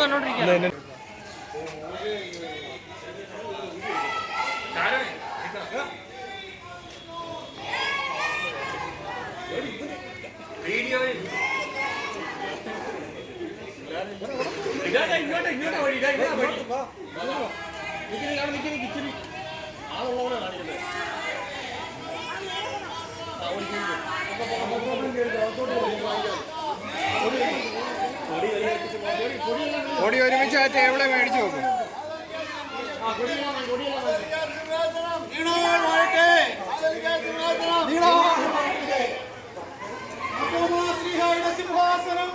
കണ്ടോണ്ടിരിക്കുക. ഇങ്ങോട്ട് വഴി കിച്ചടി ആളുള്ളവരെ കാണിക്കുന്നത്. പൊടി ഒരുമിച്ച് ആ ടേബിളെ മേടിച്ചു നോക്കും. സിംഹാസനം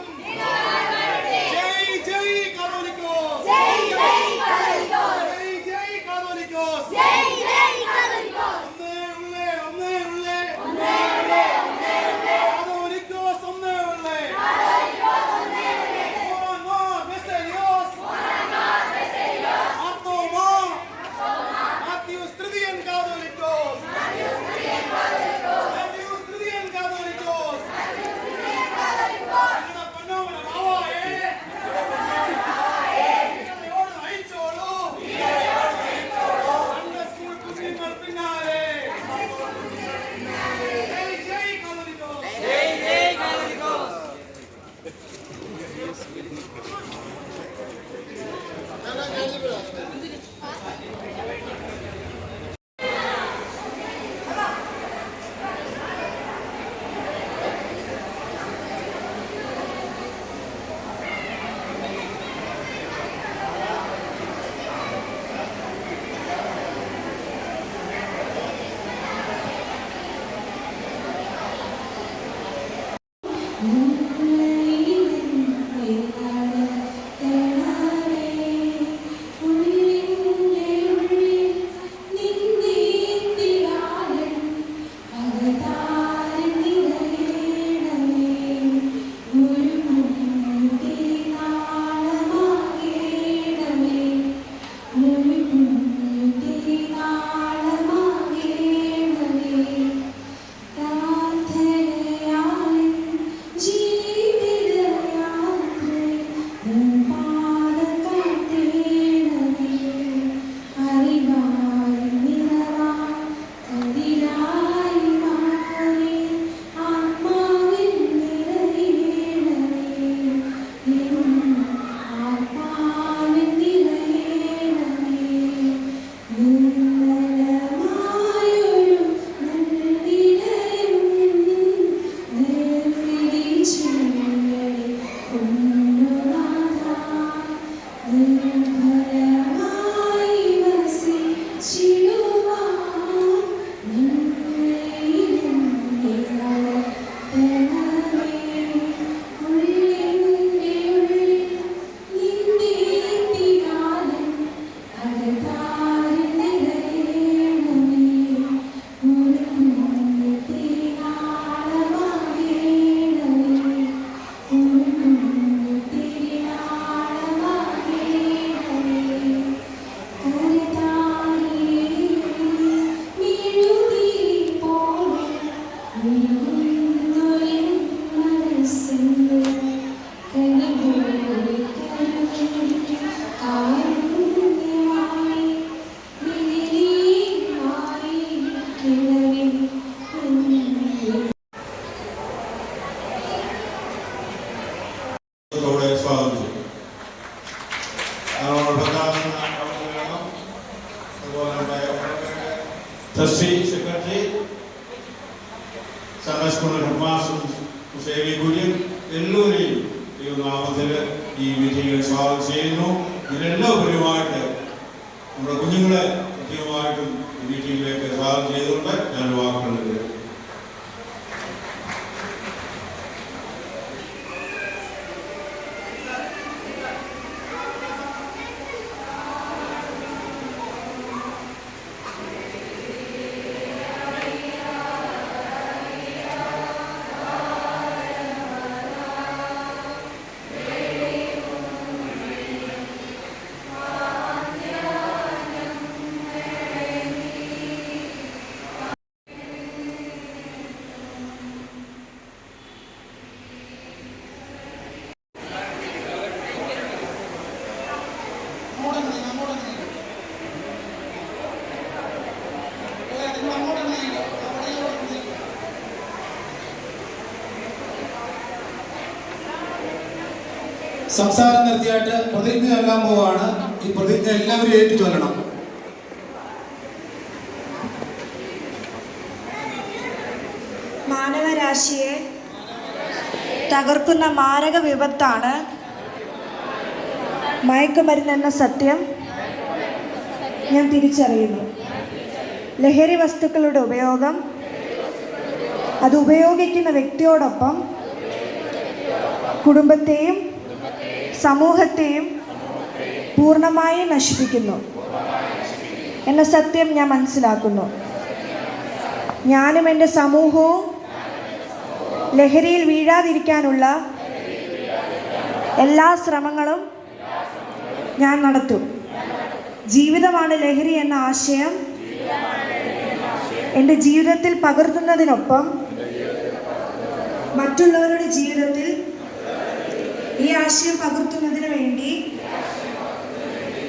Trustee, Secretary, Sunday School Headmaster, Seri Gurian, എല്ലാവരെയും ദൈവനാമത്തിൽ ഈ മീറ്റിംഗിൽ സ്വാഗതം ചെയ്യുന്നു. ഇതിലെല്ലാവരുമായിട്ട് നമ്മുടെ കുഞ്ഞുങ്ങളെ കൃത്യമായിട്ടും ഈ മീറ്റിംഗിലേക്ക് സ്വാഗതം ചെയ്തുകൊണ്ട് ഞാൻ വാക്കുന്നുണ്ട്. സംസാരം നിർത്തിയായിട്ട് പ്രതിജ്ഞ ചൊല്ലാൻ പോവാണ്. ഈ പ്രതിജ്ഞ എല്ലാവരും ഏറ്റു ചൊല്ലണം. മാനവരാശിയെ തകർക്കുന്ന മാരക വിപത്താണ് മയക്കുമരുന്നെന്ന സത്യം ഞാൻ തിരിച്ചറിയുന്നു. ലഹരി വസ്തുക്കളുടെ ഉപയോഗം അത് ഉപയോഗിക്കുന്ന വ്യക്തിയോടൊപ്പം കുടുംബത്തെയും സമൂഹത്തെയും പൂർണ്ണമായും നശിപ്പിക്കുന്നു എന്ന സത്യം ഞാൻ മനസ്സിലാക്കുന്നു. ഞാനും എൻ്റെ സമൂഹവും ലഹരിയിൽ വീഴാതിരിക്കാനുള്ള എല്ലാ ശ്രമങ്ങളും ഞാൻ നടത്തും. ജീവിതമാണ് ലഹരി എന്ന ആശയം എൻ്റെ ജീവിതത്തിൽ പകർത്തുന്നതിനൊപ്പം മറ്റുള്ളവരുടെ ജീവിതത്തിൽ ഈ ആശയം പകർത്തുന്നതിന് വേണ്ടി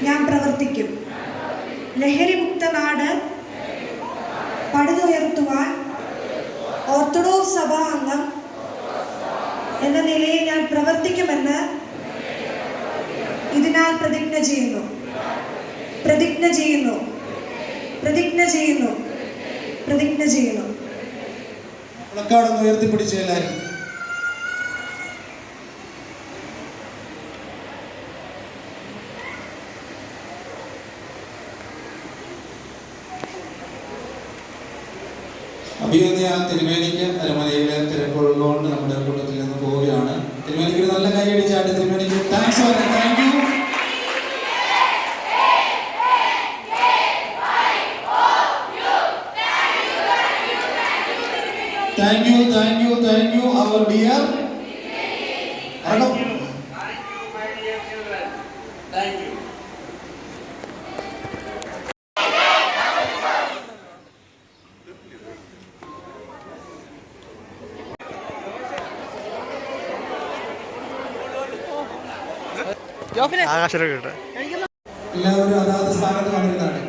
ഞാൻ പ്രവർത്തിക്കും. ലഹരിമുക്ത നാട് പടുതുയർത്തുവാൻ ഓർത്തഡോക്സ് സഭാ അംഗം എന്ന നിലയിൽ ഞാൻ പ്രവർത്തിക്കുമെന്ന് ഇതിനാൽ പ്രതിജ്ഞ ചെയ്യുന്നു. പ്രതിജ്ഞ ചെയ്യുന്നു. പ്രതിജ്ഞ ചെയ്യുന്നു. പ്രതിജ്ഞ ചെയ്യുന്നു. പ്ലക്കാർഡ് ഉയർത്തിപ്പിടിച്ച് എല്ലാവരും. അഭിനന്ദ തിരുമേനിക്ക് അരമനയിലെ തിരക്കുള്ളതുകൊണ്ട് നമ്മുടെ കൂട്ടത്തിൽ നിന്ന് പോവുകയാണ്. തിരുമേനിക്ക് നല്ല കൈയടിച്ചാട്ട് തിരുമേനിക്ക് താങ്ക്സ് പറയാം. Thank you. Thank you, thank you, thank you our dear. ആകാശത്തിലേക്ക് എല്ലാവരും അതാത് സ്ഥാനത്ത് വന്നിരുന്നാണ്.